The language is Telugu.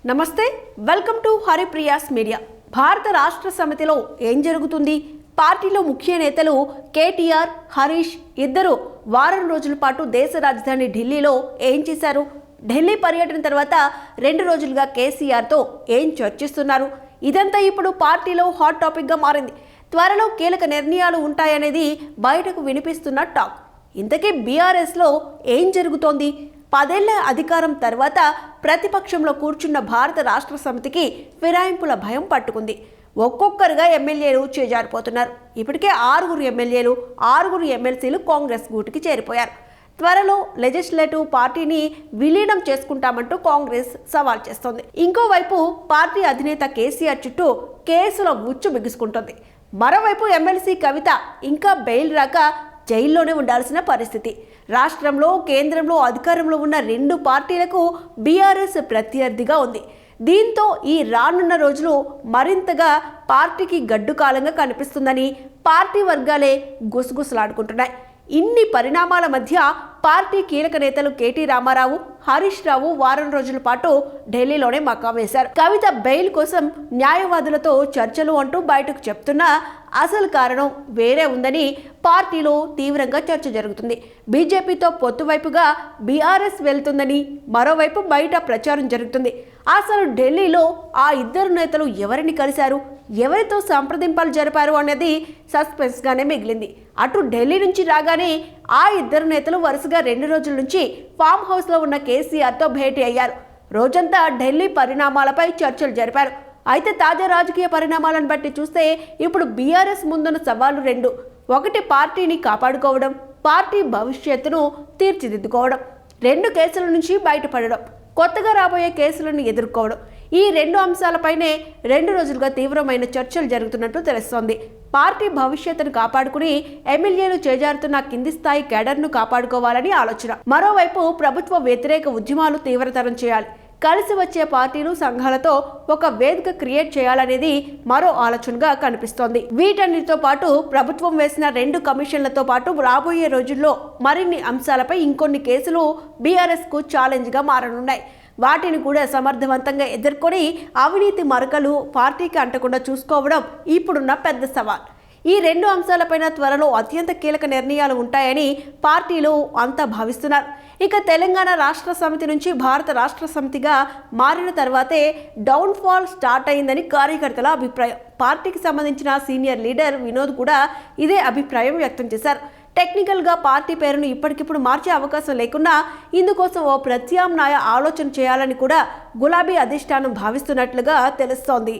నమస్తే, వెల్కమ్ టు హరిప్రియాస్ మీడియా. భారత రాష్ట్ర సమితిలో ఏం జరుగుతుంది? పార్టీలో ముఖ్య నేతలు కేటీఆర్, హరీష్ ఇద్దరు వారం రోజుల పాటు దేశ రాజధాని ఢిల్లీలో ఏం చేశారు? ఢిల్లీ పర్యటన తర్వాత 2 రోజులుగా కేసీఆర్తో ఏం చర్చిస్తున్నారు? ఇదంతా ఇప్పుడు పార్టీలో హాట్ టాపిక్గా మారింది. త్వరలో కీలక నిర్ణయాలు ఉంటాయనేది బయటకు వినిపిస్తున్న టాక్. ఇంతకీ బీఆర్ఎస్లో ఏం జరుగుతోంది? 10 ఏళ్ల అధికారం తర్వాత ప్రతిపక్షంలో కూర్చున్న భారత రాష్ట్ర సమితికి ఫిరాయింపుల భయం పట్టుకుంది. ఒక్కొక్కరుగా ఎమ్మెల్యేలు చేజారిపోతున్నారు. ఇప్పటికే 6 ఎమ్మెల్యేలు, 6 ఎమ్మెల్సీలు కాంగ్రెస్ గూటికి చేరిపోయారు. త్వరలో లెజిస్లేటివ్ పార్టీని విలీనం చేసుకుంటామంటూ కాంగ్రెస్ సవాల్ చేస్తోంది. ఇంకోవైపు పార్టీ అధినేత కేసీఆర్ చుట్టూ కేసుల ఉచ్చు బిగుసుకుంటోంది. మరోవైపు ఎమ్మెల్సీ కవిత ఇంకా బెయిల్ రాక జైల్లోనే ఉండాల్సిన పరిస్థితి. రాష్ట్రంలో, కేంద్రంలో అధికారంలో ఉన్న 2 పార్టీలకు బీఆర్ఎస్ ప్రత్యర్థిగా ఉంది. దీంతో ఈ రానున్న రోజులు మరింతగా పార్టీకి గడ్డు కాలంగా కనిపిస్తుందని పార్టీ వర్గాలే గుసగుసలాడుకుంటున్నాయి. ఇన్ని పరిణామాల మధ్య పార్టీ కీలక నేతలు కేటీ రామారావు, హరీష్ రావు వారం రోజుల పాటు ఢిల్లీలోనే మకాం వేశారు. కవిత బెయిల్ కోసం న్యాయవాదులతో చర్చలు అంటూ బయటకు చెప్తున్నా అసలు కారణం వేరే ఉందని పార్టీలో తీవ్రంగా చర్చ జరుగుతుంది. బీజేపీతో పొత్తు వైపుగా బీఆర్ఎస్ వెళ్తుందని మరోవైపు బయట ప్రచారం జరుగుతుంది. అసలు ఢిల్లీలో ఆ 2 నేతలు ఎవరిని కలిశారు, ఎవరితో సంప్రదింపులు జరిపారు అనేది సస్పెన్స్గానే మిగిలింది. అటు ఢిల్లీ నుంచి రాగానే ఆ 2 నేతలు వరుసగా 2 రోజుల నుంచి ఫామ్ హౌస్లో ఉన్న కేసీఆర్తో భేటీ అయ్యారు. రోజంతా ఢిల్లీ పరిణామాలపై చర్చలు జరిపారు. అయితే తాజా రాజకీయ పరిణామాలను బట్టి చూస్తే ఇప్పుడు బీఆర్ఎస్ ముందున్న సవాళ్లు 2. ఒకటి పార్టీని కాపాడుకోవడం, పార్టీ భవిష్యత్తును తీర్చిదిద్దుకోవడం. 2 కేసుల నుంచి బయటపడడం, కొత్తగా రాబోయే కేసులను ఎదుర్కోవడం. ఈ 2 అంశాలపైనే 2 రోజులుగా తీవ్రమైన చర్చలు జరుగుతున్నట్టు తెలుస్తోంది. పార్టీ భవిష్యత్తును కాపాడుకుని ఎమ్మెల్యేలు చేజారుతున్న కింది స్థాయి కేడర్ను కాపాడుకోవాలని ఆలోచన. మరోవైపు ప్రభుత్వ వ్యతిరేక ఉద్యమాలు తీవ్రతరం చేయాలి. కలిసి వచ్చే పార్టీలు, సంఘాలతో ఒక వేదిక క్రియేట్ చేయాలనేది మరో ఆలోచనగా కనిపిస్తోంది. వీటన్నిటితో పాటు ప్రభుత్వం వేసిన 2 కమిషన్లతో పాటు రాబోయే రోజుల్లో మరిన్ని అంశాలపై ఇంకొన్ని కేసులు బీఆర్ఎస్కు ఛాలెంజ్గా మారనున్నాయి. వాటిని కూడా సమర్థవంతంగా ఎదుర్కొని అవినీతి మరకలు పార్టీకి అంటకుండా చూసుకోవడం ఇప్పుడున్న పెద్ద సవాల్. ఈ 2 అంశాలపైన త్వరలో అత్యంత కీలక నిర్ణయాలు ఉంటాయని పార్టీలు అంతా భావిస్తున్నారు. ఇక తెలంగాణ రాష్ట్ర సమితి నుంచి భారత రాష్ట్ర సమితిగా మారిన తర్వాతే డౌన్ఫాల్ స్టార్ట్ అయిందని కార్యకర్తల అభిప్రాయం. పార్టీకి సంబంధించిన సీనియర్ లీడర్ వినోద్ కూడా ఇదే అభిప్రాయం వ్యక్తం చేశారు. టెక్నికల్గా పార్టీ పేరును ఇప్పటికిప్పుడు మార్చే అవకాశం లేకున్నా ఇందుకోసం ఓ ప్రత్యామ్నాయ ఆలోచన చేయాలని కూడా గులాబీ అధిష్టానం భావిస్తున్నట్లుగా తెలుస్తోంది.